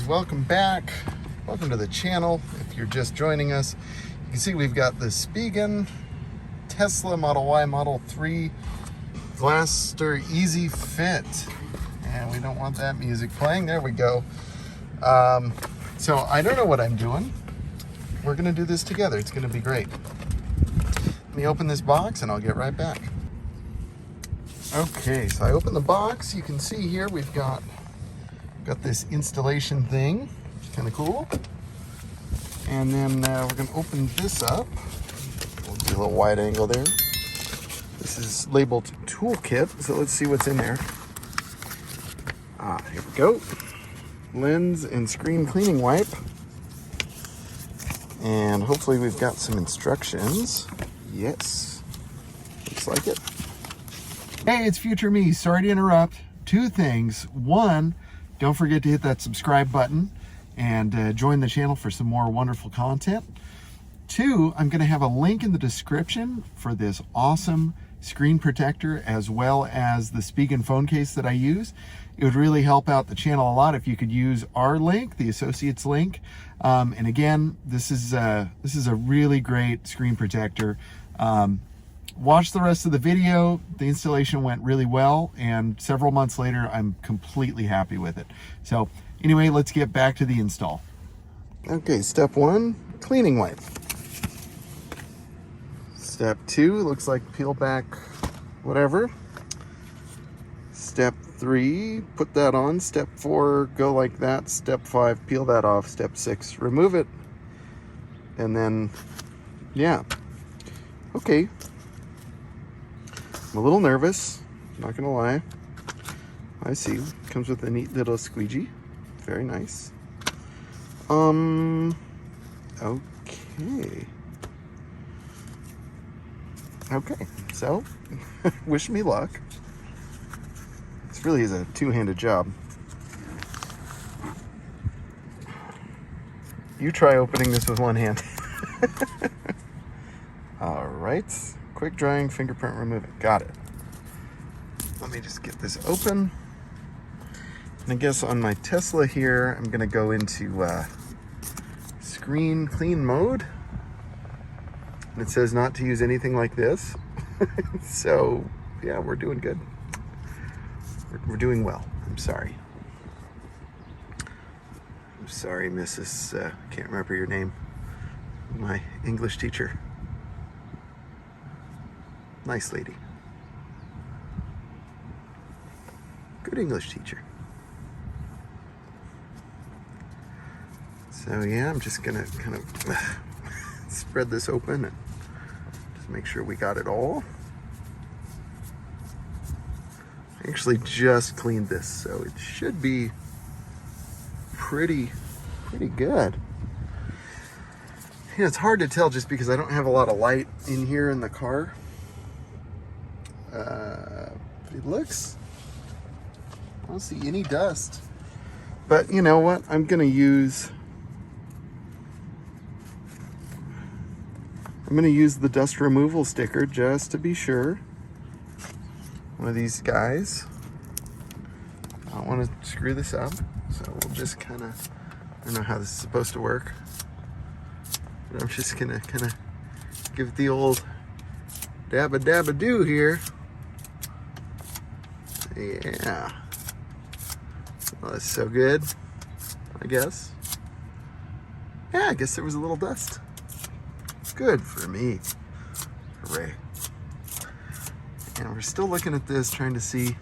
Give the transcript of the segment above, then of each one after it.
welcome back. Welcome to the channel. If you're just joining us, you can see we've got the Spigen Tesla Model Y Model 3 Blaster Easy Fit. And we don't want that music playing. There we go. So I don't know what I'm doing. We're gonna do this together. It's gonna be great. Let me open this box and I'll get right back. Okay, so I open the box. You can see here we've got this installation thing, kind of cool. And then we're gonna open this up. We'll do a little wide angle there. This is labeled toolkit, so let's see what's in there. Here we go. Lens and screen cleaning wipe. And hopefully we've got some instructions. Yes, looks like it. Hey, it's future me. Sorry to interrupt. Two things. One, don't forget to hit that subscribe button and join the channel for some more wonderful content. Two, I'm going to have a link in the description for this awesome screen protector as well as the Spigen phone case that I use. It would really help out the channel a lot if you could use our link, the associates link. And again, this is a really great screen protector. Watch the rest of the video. The installation went really well, and several months later, I'm completely happy with it. So anyway, let's get back to the install. Okay, step one, cleaning wipe. Step two, looks like peel back whatever. Step three, put that on. Step four, go like that. Step five, peel that off. Step six, remove it. And then, yeah. Okay. I'm a little nervous, not gonna lie. I see, comes with a neat little squeegee. Very nice. Okay. Okay, so, wish me luck. This really is a two-handed job. You try opening this with one hand. All right. Quick drying, fingerprint removing. Got it. Let me just get this open. And I guess on my Tesla here, I'm gonna go into screen clean mode. And it says not to use anything like this. So yeah, we're doing good. We're doing well. I'm sorry. I'm sorry, Mrs. Can't remember your name. My English teacher. Nice lady. Good English teacher. So yeah, I'm just gonna kind of spread this open and just make sure we got it all. I actually just cleaned this, so it should be pretty good. Yeah, it's hard to tell just because I don't have a lot of light in here in the car. It looks, I don't see any dust, but you know what? I'm gonna use the dust removal sticker just to be sure. One of these guys. I don't want to screw this up, so we'll just kind of, I don't know how this is supposed to work, but I'm just gonna kind of give it the old dabba-dabba-doo here. Yeah. Well, that's so good, I guess. Yeah, I guess there was a little dust. Good for me. Hooray. And we're still looking at this, trying to see.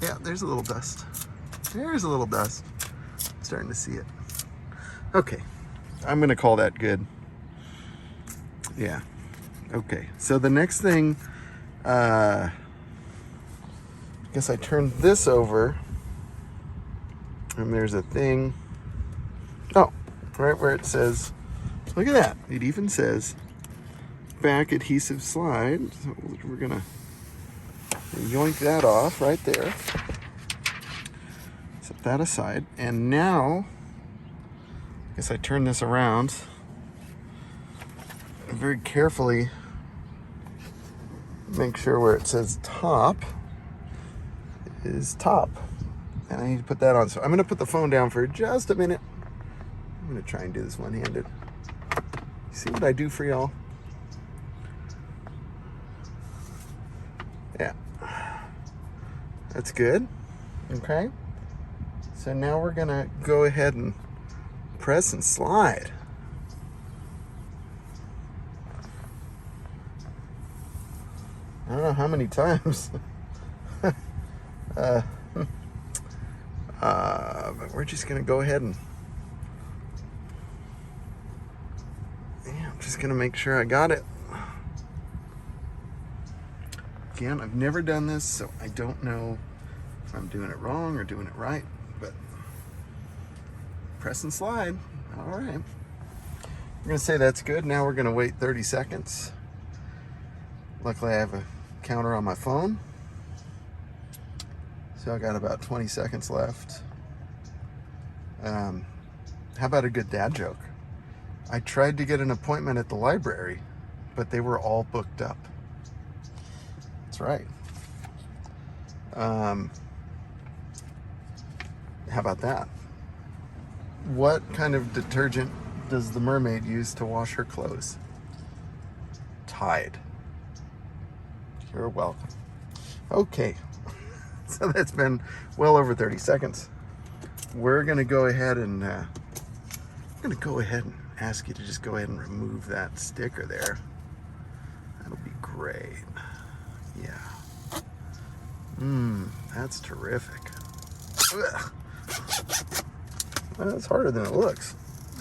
Yeah, there's a little dust. There's a little dust. I'm starting to see it. Okay. I'm going to call that good. Yeah. Okay. So the next thing, I guess I turned this over and there's a thing. Oh, right where it says, look at that. It even says back adhesive slide. So we're gonna yoink that off right there. Set that aside. And now, I guess I turn this around and very carefully make sure where it says top is top. and I need to put that on. So I'm going to put the phone down for just a minute. I'm going to try and do this one-handed. See what I do for y'all? Yeah. That's good. Okay. So now we're going to go ahead and press and slide. I don't know how many times. But we're just going to go ahead and I'm just going to make sure I got it. Again, I've never done this, so I don't know if I'm doing it wrong or doing it right, but press and slide. All right. We're going to say that's good. Now we're going to wait 30 seconds. Luckily, I have a counter on my phone. So I got about 20 seconds left. How about a good dad joke? I tried to get an appointment at the library, but they were all booked up. That's right. How about that? What kind of detergent does the mermaid use to wash her clothes? Tide. You're welcome. Okay. So that's been well over 30 seconds. We're going to go ahead and ask you to just go ahead and remove that sticker there. That'll be great. Yeah. That's terrific. Ugh. Well, that's harder than it looks.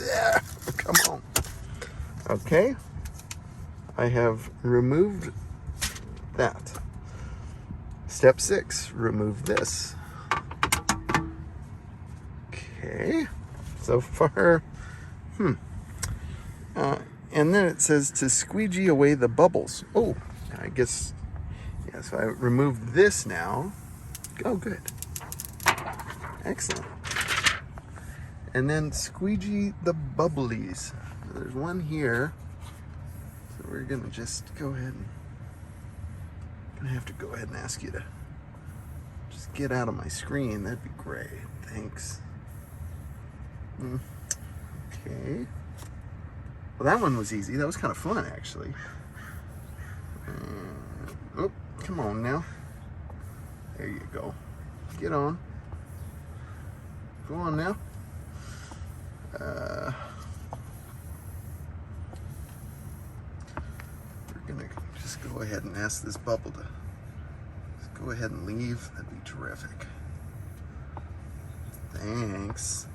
Yeah, come on. Okay. I have removed that. Step 6, remove this. Okay. So far, and then it says to squeegee away the bubbles. Oh, I guess, yeah, so I removed this now. Oh, good. Excellent. And then squeegee the bubblies. There's one here. So we're gonna just go ahead and, gonna have to go ahead and ask you to just get out of my screen. That'd be great. Thanks. Okay. Well, that one was easy. That was kind of fun, actually. Oh, come on now. There you go. Get on. Go on now. We're gonna just go ahead and ask this bubble to just go ahead and leave. That'd be terrific. Thanks.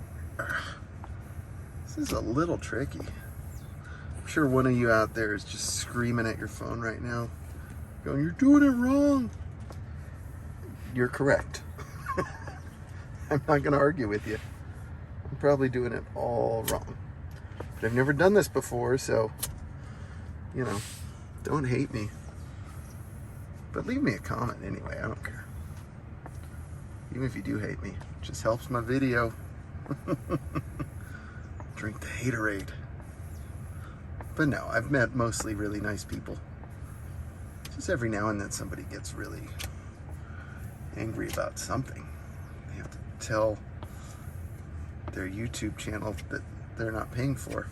This is a little tricky. I'm sure one of you out there is just screaming at your phone right now, going, "You're doing it wrong." You're correct. I'm not going to argue with you. I'm probably doing it all wrong. But I've never done this before, so, you know, don't hate me. But leave me a comment anyway. I don't care. Even if you do hate me, it just helps my video. Drink the haterade. But no, I've met mostly really nice people. Just every now and then somebody gets really angry about something. They have to tell their YouTube channel that they're not paying for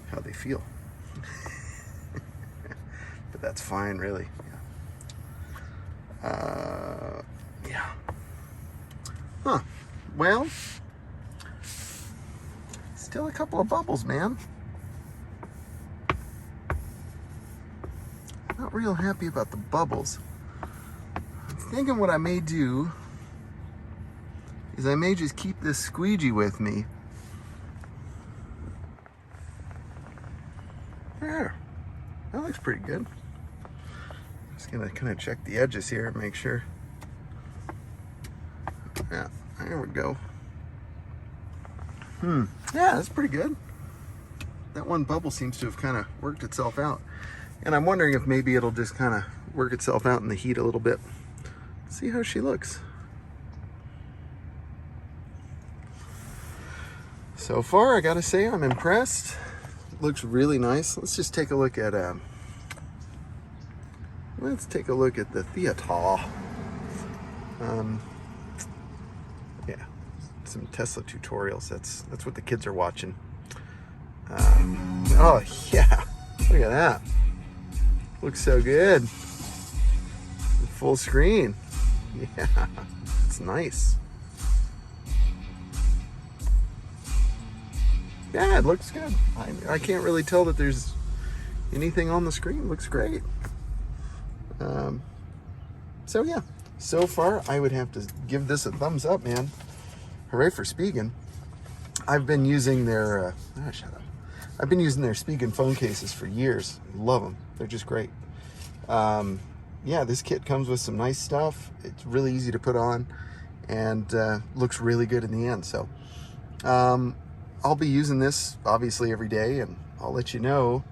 how they feel. But that's fine, really. Yeah. Huh. Well, still a couple of bubbles, man. Not real happy about the bubbles. I'm thinking what I may do is I may just keep this squeegee with me. There. That looks pretty good. Just gonna kind of check the edges here and make sure. Yeah, there we go. Yeah, that's pretty good. That one bubble seems to have kind of worked itself out. And I'm wondering if maybe it'll just kind of work itself out in the heat a little bit. See how she looks. So far, I gotta say I'm impressed. Looks really nice. Let's just take a look at the theater. Yeah, some Tesla tutorials. That's what the kids are watching. Oh yeah, look at that. Looks so good. Full screen. Yeah, it's nice. Yeah, it looks good. I can't really tell that there's anything on the screen. It looks great. So yeah, so far I would have to give this a thumbs up, man. Hooray for Spigen. I've been using their shut up. I've been using their Spigen phone cases for years. Love them. They're just great. Yeah, this kit comes with some nice stuff. It's really easy to put on and looks really good in the end. So I'll be using this obviously every day, and I'll let you know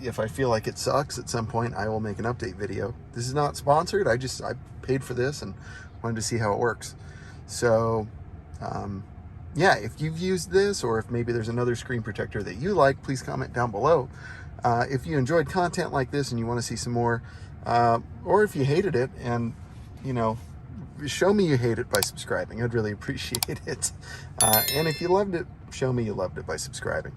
if I feel like it sucks at some point. I will make an update video. This is not sponsored. I paid for this and wanted to see how it works. So yeah, if you've used this, or if maybe there's another screen protector that you like, please comment down below. If you enjoyed content like this and you want to see some more, or if you hated it, and you know, show me you hate it by subscribing. I'd really appreciate it. And if you loved it, show me you loved it by subscribing.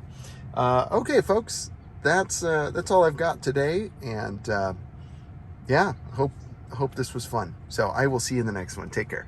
Okay, folks, that's all I've got today, and yeah, hope this was fun. So I will see you in the next one. Take care.